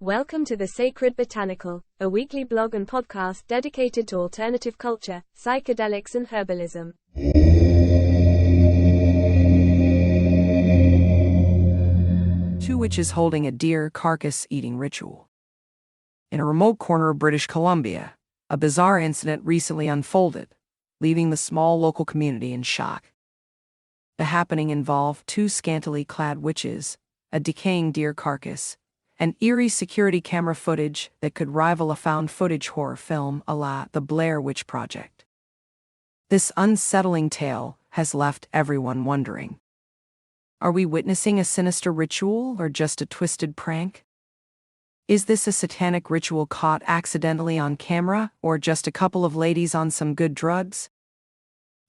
Welcome to The Sacred Botanical, a weekly blog and podcast dedicated to alternative culture, psychedelics and herbalism. Two witches holding a deer carcass-eating ritual. In a remote corner of British Columbia, a bizarre incident recently unfolded, leaving the small local community in shock. The happening involved two scantily clad witches, a decaying deer carcass, and eerie security camera footage that could rival a found footage horror film a la The Blair Witch Project. This unsettling tale has left everyone wondering. Are we witnessing a sinister ritual or just a twisted prank? Is this a satanic ritual caught accidentally on camera or just a couple of ladies on some good drugs?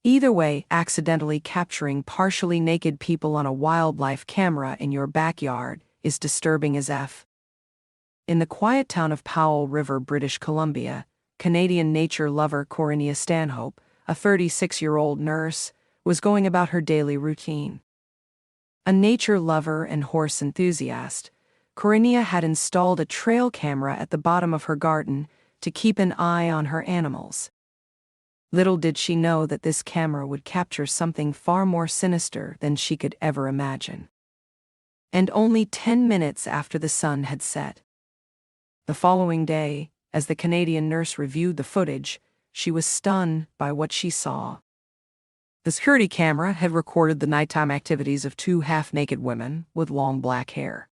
Either way, accidentally capturing partially naked people on a wildlife camera in your backyard is disturbing as F. In the quiet town of Powell River, British Columbia, Canadian nature lover Corinnia Stanhope, a 36-year-old nurse, was going about her daily routine. A nature lover and horse enthusiast, Corinnia had installed a trail camera at the bottom of her garden to keep an eye on her animals. Little did she know that this camera would capture something far more sinister than she could ever imagine. And only 10 minutes after the sun had set. The following day, as the Canadian nurse reviewed the footage, she was stunned by what she saw. The security camera had recorded the nighttime activities of two half-naked women with long black hair.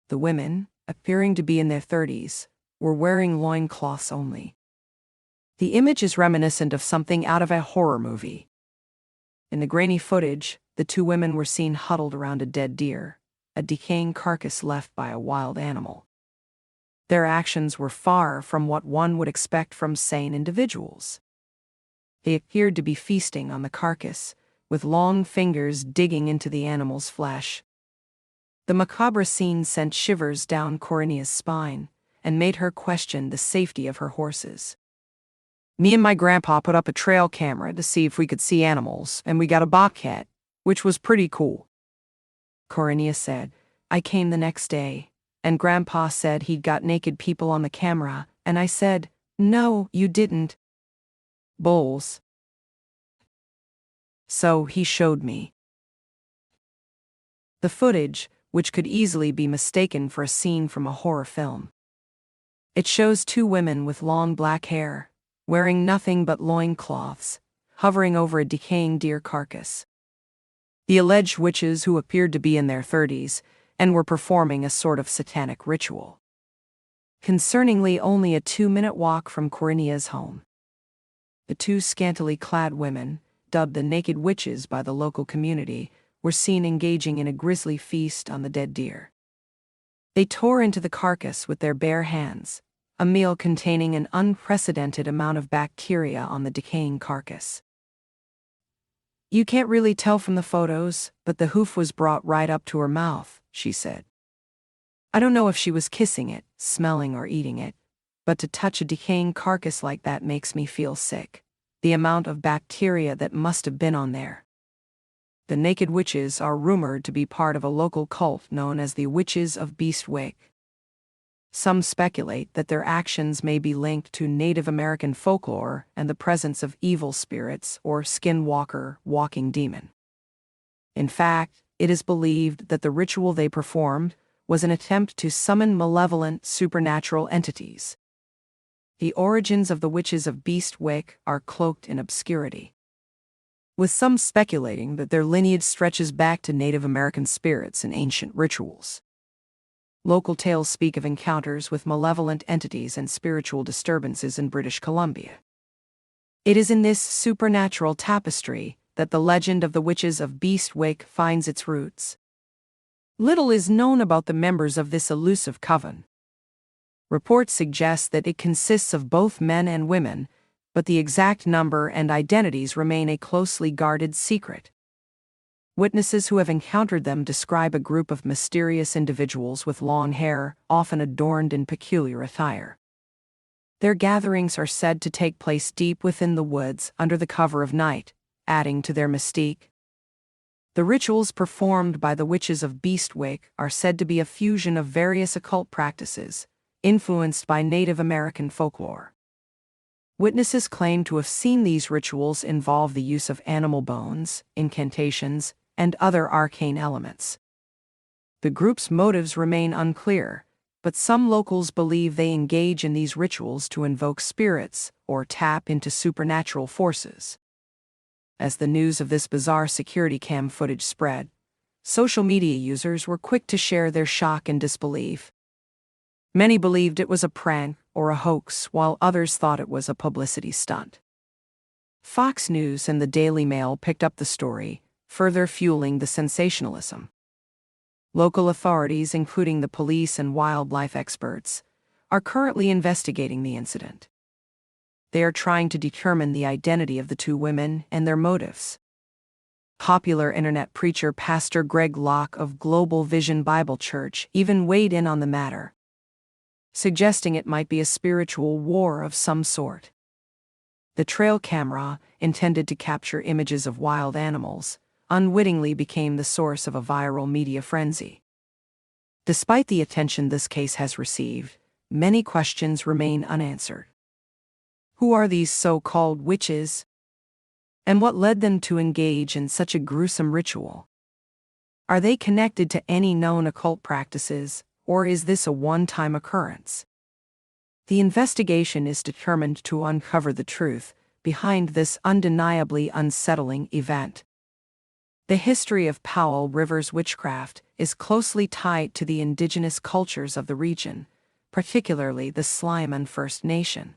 The women, appearing to be in their 30s, were wearing loincloths only. The image is reminiscent of something out of a horror movie. In the grainy footage, the two women were seen huddled around a dead deer, a decaying carcass left by a wild animal. Their actions were far from what one would expect from sane individuals. They appeared to be feasting on the carcass, with long fingers digging into the animal's flesh. The macabre scene sent shivers down Corinnia's spine and made her question the safety of her horses. Me and my grandpa put up a trail camera to see if we could see animals, and we got a bobcat, which was pretty cool. Corinnia said, I came the next day, and Grandpa said he'd got naked people on the camera, and I said, no, you didn't. Bulls. So he showed me. The footage, which could easily be mistaken for a scene from a horror film. It shows two women with long black hair, wearing nothing but loincloths, hovering over a decaying deer carcass. The alleged witches, who appeared to be in their 30s, and were performing a sort of satanic ritual. Concerningly, only a 2-minute walk from Corinnia's home. The two scantily clad women, dubbed the Naked Witches by the local community, were seen engaging in a grisly feast on the dead deer. They tore into the carcass with their bare hands, a meal containing an unprecedented amount of bacteria on the decaying carcass. You can't really tell from the photos, but the hoof was brought right up to her mouth, she said. I don't know if she was kissing it, smelling or eating it, but to touch a decaying carcass like that makes me feel sick. The amount of bacteria that must have been on there. The Naked Witches are rumored to be part of a local cult known as the Witches of Beastwick. Some speculate that their actions may be linked to Native American folklore and the presence of evil spirits or skinwalker, walking demon. In fact, it is believed that the ritual they performed was an attempt to summon malevolent supernatural entities. The origins of the Witches of Beastwick are cloaked in obscurity, with some speculating that their lineage stretches back to Native American spirits and ancient rituals. Local tales speak of encounters with malevolent entities and spiritual disturbances in British Columbia. It is in this supernatural tapestry that the legend of the Witches of Beastwick finds its roots. Little is known about the members of this elusive coven. Reports suggest that it consists of both men and women, but the exact number and identities remain a closely guarded secret. Witnesses who have encountered them describe a group of mysterious individuals with long hair, often adorned in peculiar attire. Their gatherings are said to take place deep within the woods under the cover of night, adding to their mystique. The rituals performed by the witches of Beastwick are said to be a fusion of various occult practices, influenced by Native American folklore. Witnesses claim to have seen these rituals involve the use of animal bones, incantations, and other arcane elements. The group's motives remain unclear, but some locals believe they engage in these rituals to invoke spirits or tap into supernatural forces. As the news of this bizarre security cam footage spread, social media users were quick to share their shock and disbelief. Many believed it was a prank or a hoax, while others thought it was a publicity stunt. Fox News and the Daily Mail picked up the story, further fueling the sensationalism. Local authorities, including the police and wildlife experts, are currently investigating the incident. They are trying to determine the identity of the two women and their motives. Popular internet preacher Pastor Greg Locke of Global Vision Bible Church even weighed in on the matter, suggesting it might be a spiritual war of some sort. The trail camera, intended to capture images of wild animals, unwittingly became the source of a viral media frenzy. Despite the attention this case has received, many questions remain unanswered. Who are these so-called witches? And what led them to engage in such a gruesome ritual? Are they connected to any known occult practices, or is this a one-time occurrence? The investigation is determined to uncover the truth behind this undeniably unsettling event. The history of Powell River's witchcraft is closely tied to the indigenous cultures of the region, particularly the Sliman First Nation.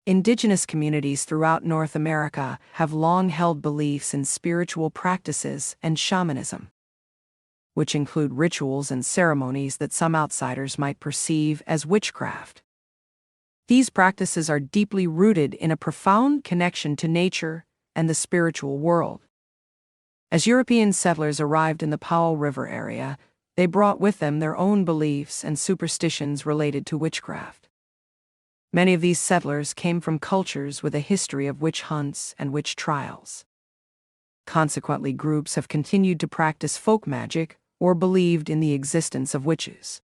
Indigenous communities throughout North America have long held beliefs in spiritual practices and shamanism, which include rituals and ceremonies that some outsiders might perceive as witchcraft. These practices are deeply rooted in a profound connection to nature and the spiritual world. As European settlers arrived in the Powell River area, they brought with them their own beliefs and superstitions related to witchcraft. Many of these settlers came from cultures with a history of witch hunts and witch trials. Consequently, groups have continued to practice folk magic or believed in the existence of witches.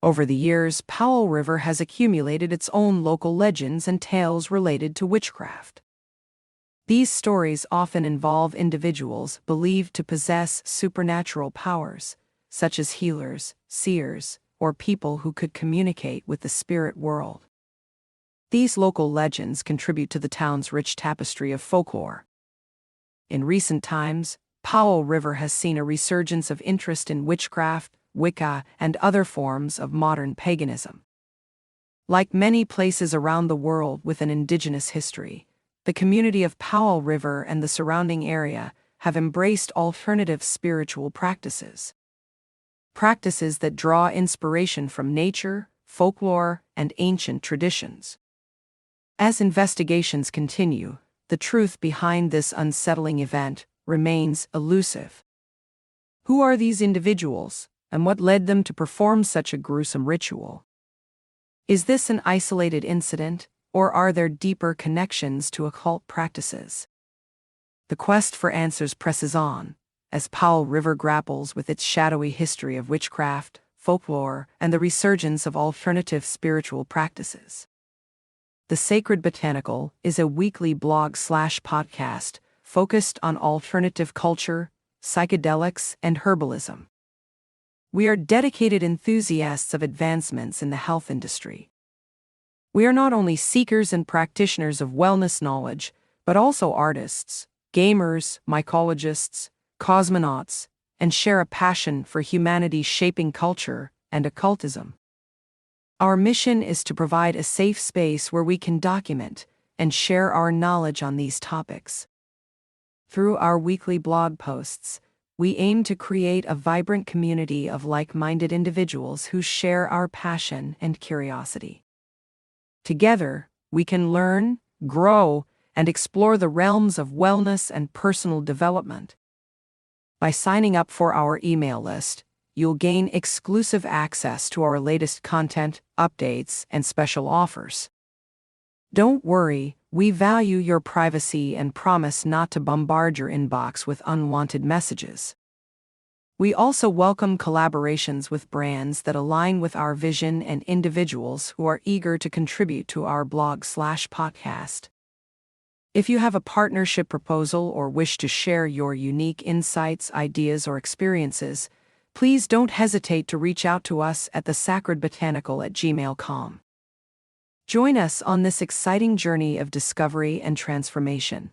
Over the years, Powell River has accumulated its own local legends and tales related to witchcraft. These stories often involve individuals believed to possess supernatural powers, such as healers, seers, or people who could communicate with the spirit world. These local legends contribute to the town's rich tapestry of folklore. In recent times, Powell River has seen a resurgence of interest in witchcraft, Wicca, and other forms of modern paganism. Like many places around the world with an indigenous history, the community of Powell River and the surrounding area have embraced alternative spiritual practices. Practices that draw inspiration from nature, folklore, and ancient traditions. As investigations continue, the truth behind this unsettling event remains elusive. Who are these individuals, and what led them to perform such a gruesome ritual? Is this an isolated incident, or are there deeper connections to occult practices? The quest for answers presses on, as Powell River grapples with its shadowy history of witchcraft, folklore, and the resurgence of alternative spiritual practices. The Sacred Botanical is a weekly blog/podcast focused on alternative culture, psychedelics, and herbalism. We are dedicated enthusiasts of advancements in the health industry. We are not only seekers and practitioners of wellness knowledge, but also artists, gamers, mycologists, cosmonauts, and share a passion for humanity shaping culture and occultism. Our mission is to provide a safe space where we can document and share our knowledge on these topics. Through our weekly blog posts, we aim to create a vibrant community of like-minded individuals who share our passion and curiosity. Together, we can learn, grow, and explore the realms of wellness and personal development. By signing up for our email list, you'll gain exclusive access to our latest content, updates, and special offers. Don't worry, We value your privacy and promise not to bombard your inbox with unwanted messages. We also welcome collaborations with brands that align with our vision and individuals who are eager to contribute to our blog/podcast. If you have a partnership proposal or wish to share your unique insights, ideas, or experiences, please don't hesitate to reach out to us at thesacredbotanical@gmail.com. Join us on this exciting journey of discovery and transformation.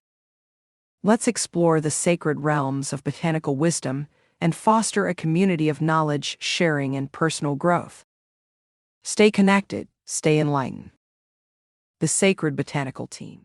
Let's explore the sacred realms of botanical wisdom and foster a community of knowledge, sharing, and personal growth. Stay connected, stay enlightened. The Sacred Botanical Team.